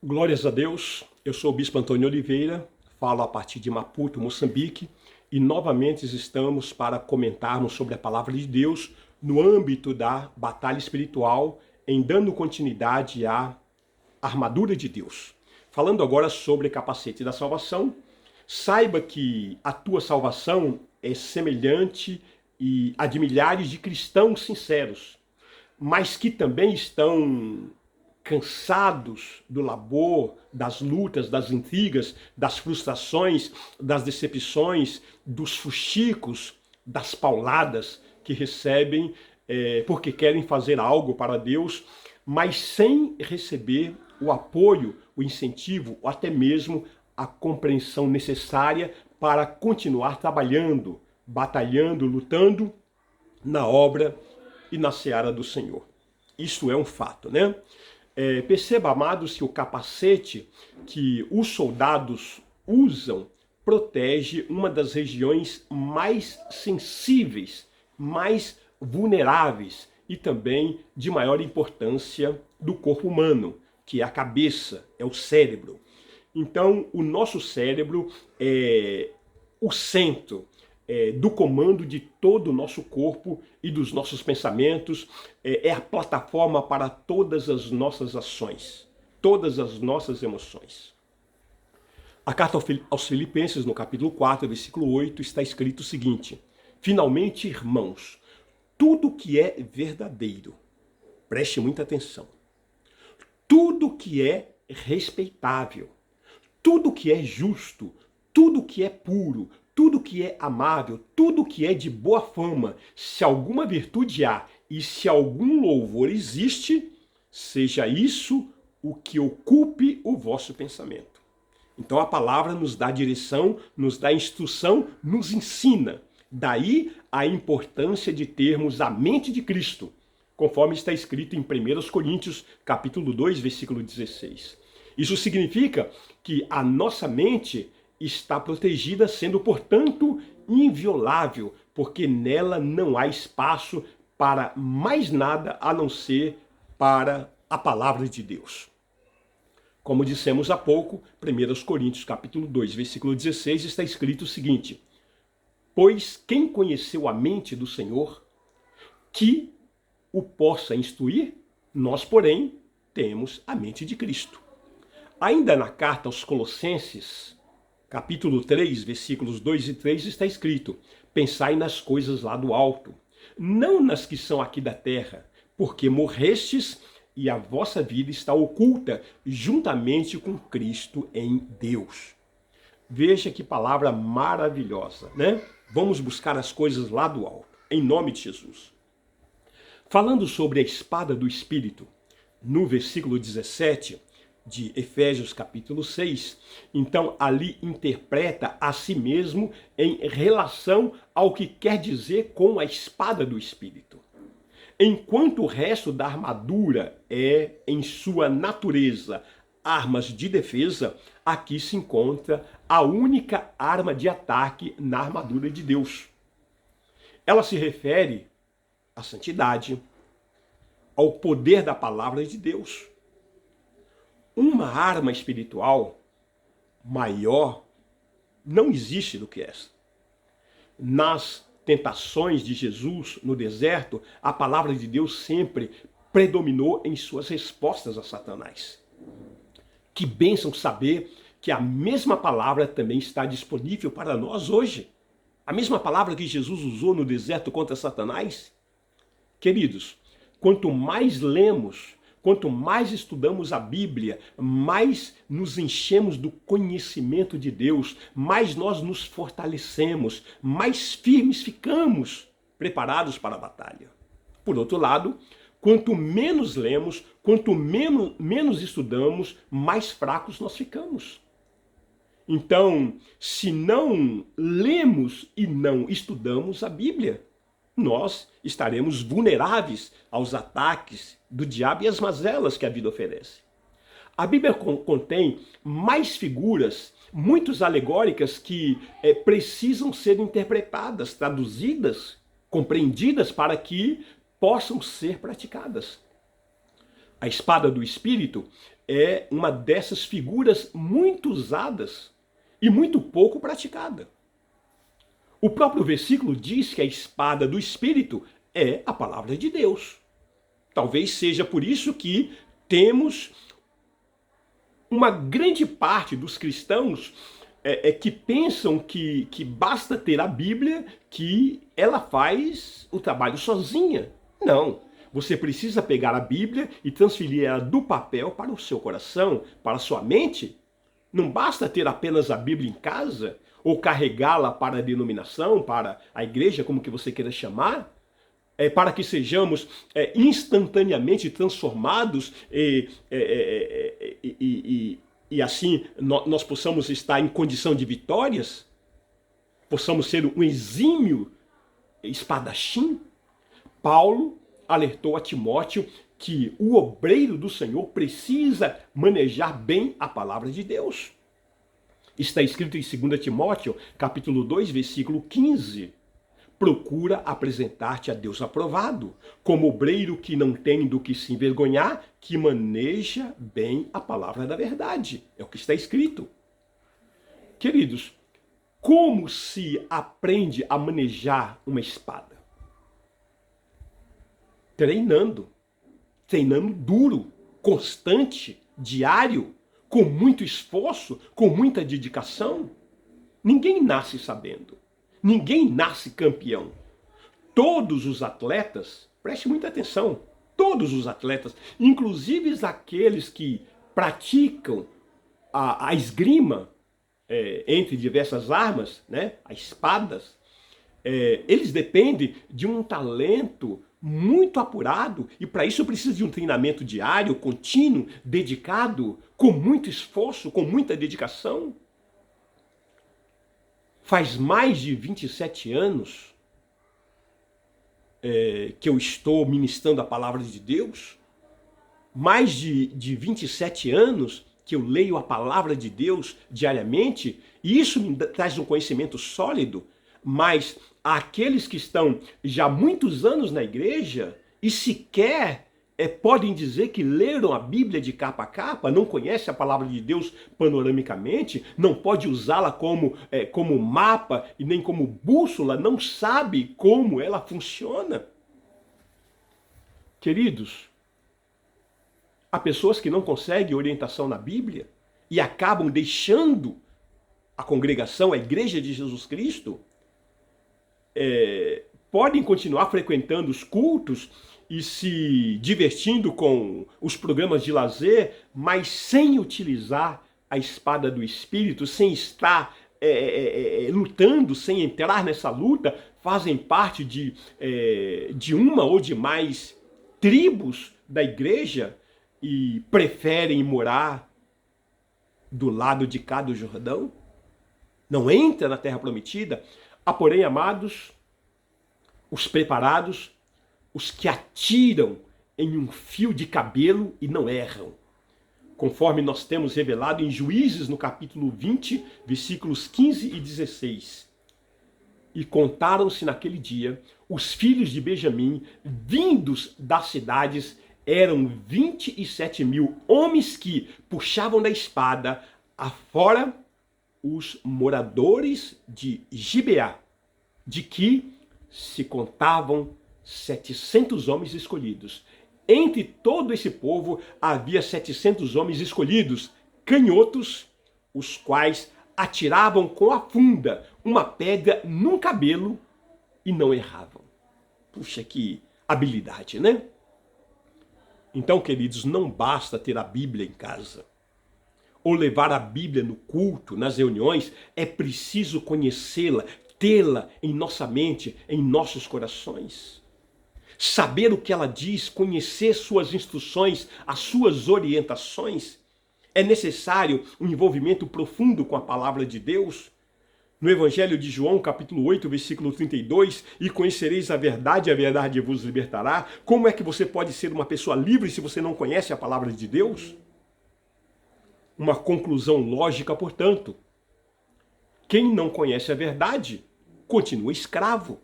Glórias a Deus, eu sou o Bispo Antônio Oliveira, falo a partir de Maputo, Moçambique, e novamente estamos para comentarmos sobre a Palavra de Deus no âmbito da batalha espiritual, em dando continuidade à armadura de Deus. Falando agora sobre capacete da salvação, saiba que a tua salvação é semelhante e a de milhares de cristãos sinceros, mas que também estão cansados do labor, das lutas, das intrigas, das frustrações, das decepções, dos fuxicos, das pauladas que recebem porque querem fazer algo para Deus, mas sem receber o apoio, o incentivo, ou até mesmo a compreensão necessária para continuar trabalhando, batalhando, lutando na obra e na seara do Senhor. Isso é um fato, né? Perceba, amados, que o capacete que os soldados usam protege uma das regiões mais sensíveis, mais vulneráveis e também de maior importância do corpo humano, que é a cabeça, é o cérebro. Então, o nosso cérebro é o centro do comando de todo o nosso corpo e dos nossos pensamentos, é a plataforma para todas as nossas ações, todas as nossas emoções. A carta aos Filipenses, no capítulo 4, versículo 8, está escrito o seguinte: finalmente, irmãos, tudo que é verdadeiro, preste muita atenção, tudo que é respeitável, tudo que é justo, tudo que é puro, tudo que é amável, tudo que é de boa fama, se alguma virtude há e se algum louvor existe, seja isso o que ocupe o vosso pensamento. Então a palavra nos dá direção, nos dá instrução, nos ensina. Daí a importância de termos a mente de Cristo, conforme está escrito em 1 Coríntios, capítulo 2, versículo 16. Isso significa que a nossa mente está protegida, sendo, portanto, inviolável, porque nela não há espaço para mais nada a não ser para a palavra de Deus. Como dissemos há pouco, 1 Coríntios capítulo 2, versículo 16, está escrito o seguinte: pois quem conheceu a mente do Senhor, que o possa instruir, nós, porém, temos a mente de Cristo. Ainda na carta aos Colossenses, capítulo 3, versículos 2 e 3, está escrito: pensai nas coisas lá do alto, não nas que são aqui da terra, porque morrestes e a vossa vida está oculta juntamente com Cristo em Deus. Veja que palavra maravilhosa, né? Vamos buscar as coisas lá do alto, em nome de Jesus. Falando sobre a espada do Espírito, no versículo 17, de Efésios capítulo 6, então ali interpreta a si mesmo em relação ao que quer dizer com a espada do Espírito. Enquanto o resto da armadura é, em sua natureza, armas de defesa, aqui se encontra a única arma de ataque na armadura de Deus. Ela se refere à santidade, ao poder da palavra de Deus. Uma arma espiritual maior não existe do que essa. Nas tentações de Jesus no deserto, a palavra de Deus sempre predominou em suas respostas a Satanás. Que bênção saber que a mesma palavra também está disponível para nós hoje. A mesma palavra que Jesus usou no deserto contra Satanás. Queridos, quanto mais lemos, quanto mais estudamos a Bíblia, mais nos enchemos do conhecimento de Deus, mais nós nos fortalecemos, mais firmes ficamos, preparados para a batalha. Por outro lado, quanto menos lemos, quanto menos estudamos, mais fracos nós ficamos. Então, se não lemos e não estudamos a Bíblia, nós estaremos vulneráveis aos ataques do diabo e às mazelas que a vida oferece. A Bíblia contém mais figuras, muitas alegóricas, que precisam ser interpretadas, traduzidas, compreendidas para que possam ser praticadas. A espada do Espírito é uma dessas figuras muito usadas e muito pouco praticada. O próprio versículo diz que a espada do Espírito é a palavra de Deus. Talvez seja por isso que temos uma grande parte dos cristãos que pensam que basta ter a Bíblia, que ela faz o trabalho sozinha. Não. Você precisa pegar a Bíblia e transferir ela do papel para o seu coração, para a sua mente. Não basta ter apenas a Bíblia em casa, ou carregá-la para a denominação, para a igreja, como que você queira chamar, para que sejamos instantaneamente transformados e assim nós possamos estar em condição de vitórias, possamos ser um exímio espadachim. Paulo alertou a Timóteo que o obreiro do Senhor precisa manejar bem a palavra de Deus. Está escrito em 2 Timóteo, capítulo 2, versículo 15. Procura apresentar-te a Deus aprovado, como obreiro que não tem do que se envergonhar, que maneja bem a palavra da verdade. É o que está escrito. Queridos, como se aprende a manejar uma espada? Treinando duro, constante, diário, com muito esforço, com muita dedicação. Ninguém nasce sabendo. Ninguém nasce campeão. Todos os atletas, preste muita atenção, todos os atletas, inclusive aqueles que praticam a esgrima entre diversas armas, né, as espadas, eles dependem de um talento muito apurado e para isso precisa de um treinamento diário, contínuo, dedicado, com muito esforço, com muita dedicação. Faz mais de 27 anos que eu estou ministrando a palavra de Deus, mais de 27 anos que eu leio a palavra de Deus diariamente, e isso me traz um conhecimento sólido, mas aqueles que estão já há muitos anos na igreja e sequer podem dizer que leram a Bíblia de capa a capa, não conhecem a palavra de Deus panoramicamente, não pode usá-la como mapa e nem como bússola, não sabe como ela funciona. Queridos, há pessoas que não conseguem orientação na Bíblia e acabam deixando a congregação, a igreja de Jesus Cristo, podem continuar frequentando os cultos e se divertindo com os programas de lazer, mas sem utilizar a espada do Espírito, sem estar lutando, sem entrar nessa luta, fazem parte de uma ou de mais tribos da igreja e preferem morar do lado de cá do Jordão, não entra na terra prometida. Há, porém, amados, os preparados, os que atiram em um fio de cabelo e não erram. Conforme nós temos revelado em Juízes, no capítulo 20, versículos 15 e 16. E contaram-se naquele dia os filhos de Benjamim, vindos das cidades, eram 27.000 homens que puxavam da espada, afora os moradores de Gibeá, de que se contavam 700 homens escolhidos. Entre todo esse povo havia 700 homens escolhidos, canhotos, os quais atiravam com a funda uma pedra num cabelo e não erravam. Puxa, que habilidade, né? Então, queridos, não basta ter a Bíblia em casa ou levar a Bíblia no culto, nas reuniões, é preciso conhecê-la, tê-la em nossa mente, em nossos corações. Saber o que ela diz, conhecer suas instruções, as suas orientações. É necessário um envolvimento profundo com a palavra de Deus. No Evangelho de João, capítulo 8, versículo 32, e conhecereis a verdade vos libertará. Como é que você pode ser uma pessoa livre se você não conhece a palavra de Deus? Uma conclusão lógica, portanto. Quem não conhece a verdade, continua escravo,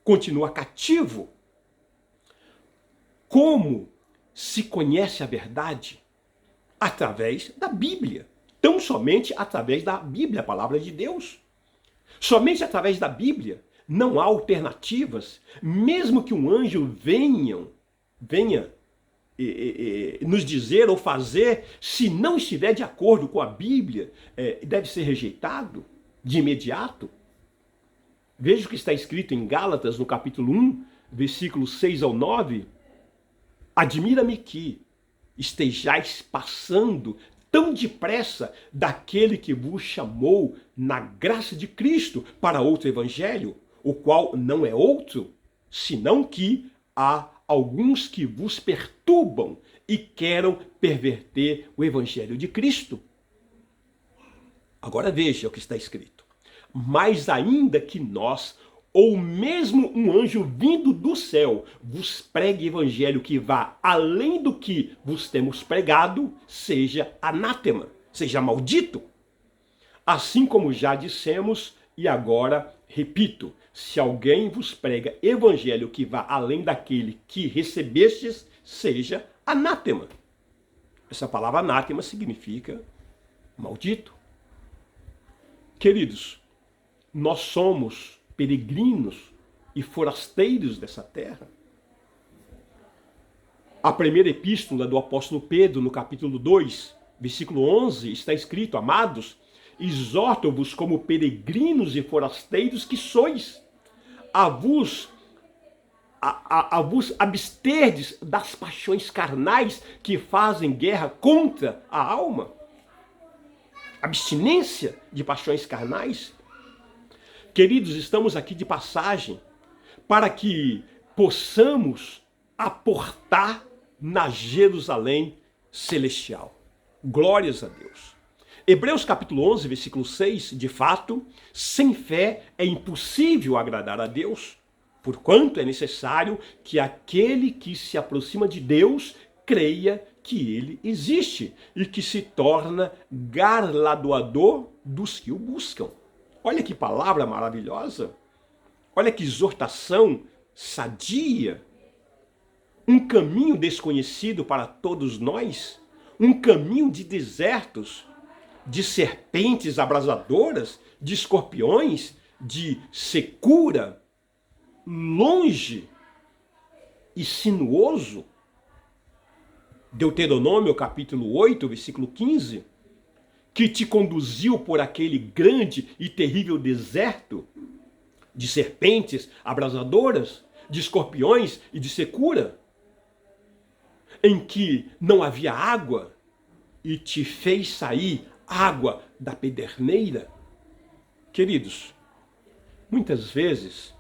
continua cativo. Como se conhece a verdade? Através da Bíblia. Tão somente através da Bíblia, a palavra de Deus. Somente através da Bíblia. Não há alternativas. Mesmo que um anjo venha nos dizer ou fazer, se não estiver de acordo com a Bíblia, deve ser rejeitado de imediato. Veja o que está escrito em Gálatas, no capítulo 1, versículos 6 ao 9. Admira-me que estejais passando tão depressa daquele que vos chamou na graça de Cristo para outro evangelho, o qual não é outro, senão que há alguns que vos perturbam e querem perverter o evangelho de Cristo. Agora veja o que está escrito. Mas ainda que nós, ou mesmo um anjo vindo do céu, vos pregue evangelho que vá além do que vos temos pregado, seja anátema, seja maldito. Assim como já dissemos, e agora repito, se alguém vos prega evangelho que vá além daquele que recebestes, seja anátema. Essa palavra anátema significa maldito. Queridos, nós somos peregrinos e forasteiros dessa terra. A primeira epístola do apóstolo Pedro, no capítulo 2, versículo 11, está escrito: amados, exorto-vos como peregrinos e forasteiros que sois, a vos absterdes das paixões carnais que fazem guerra contra a alma. Abstinência de paixões carnais. Queridos, estamos aqui de passagem para que possamos aportar na Jerusalém celestial. Glórias a Deus. Hebreus capítulo 11, versículo 6, de fato, sem fé é impossível agradar a Deus, porquanto é necessário que aquele que se aproxima de Deus creia que ele existe e que se torna galardoador dos que o buscam. Olha que palavra maravilhosa. Olha que exortação sadia. Um caminho desconhecido para todos nós. Um caminho de desertos, de serpentes abrasadoras, de escorpiões, de secura, longe e sinuoso. Deuteronômio capítulo 8, versículo 15. Que te conduziu por aquele grande e terrível deserto de serpentes abrasadoras, de escorpiões e de secura, em que não havia água e te fez sair água da pederneira. Queridos, muitas vezes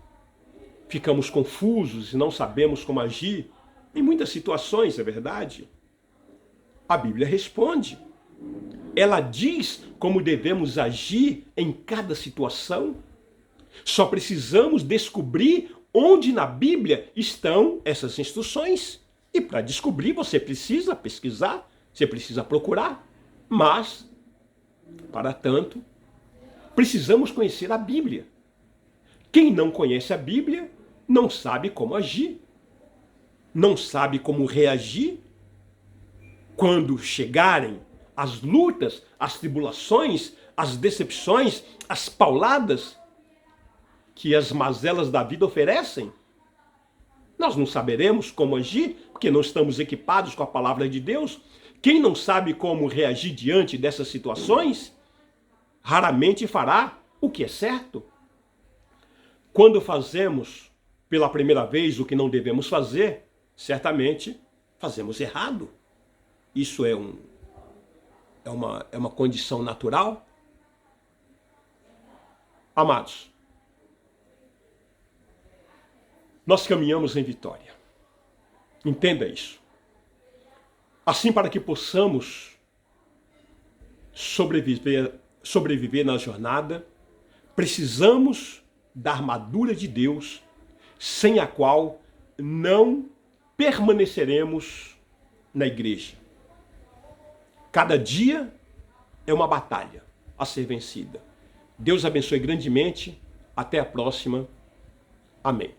ficamos confusos e não sabemos como agir em muitas situações, é verdade? A Bíblia responde. Ela diz como devemos agir em cada situação. Só precisamos descobrir onde na Bíblia estão essas instruções. E para descobrir você precisa pesquisar, você precisa procurar. Mas, para tanto, precisamos conhecer a Bíblia. Quem não conhece a Bíblia não sabe como agir, não sabe como reagir quando chegarem as lutas, as tribulações, as decepções, as pauladas que as mazelas da vida oferecem. Nós não saberemos como agir, porque não estamos equipados com a palavra de Deus. Quem não sabe como reagir diante dessas situações, raramente fará o que é certo. Quando fazemos pela primeira vez o que não devemos fazer, certamente fazemos errado. Isso é uma condição natural. Amados, nós caminhamos em vitória. Entenda isso. Assim, para que possamos sobreviver na jornada, precisamos da armadura de Deus, sem a qual não permaneceremos na igreja. Cada dia é uma batalha a ser vencida. Deus abençoe grandemente. Até a próxima. Amém.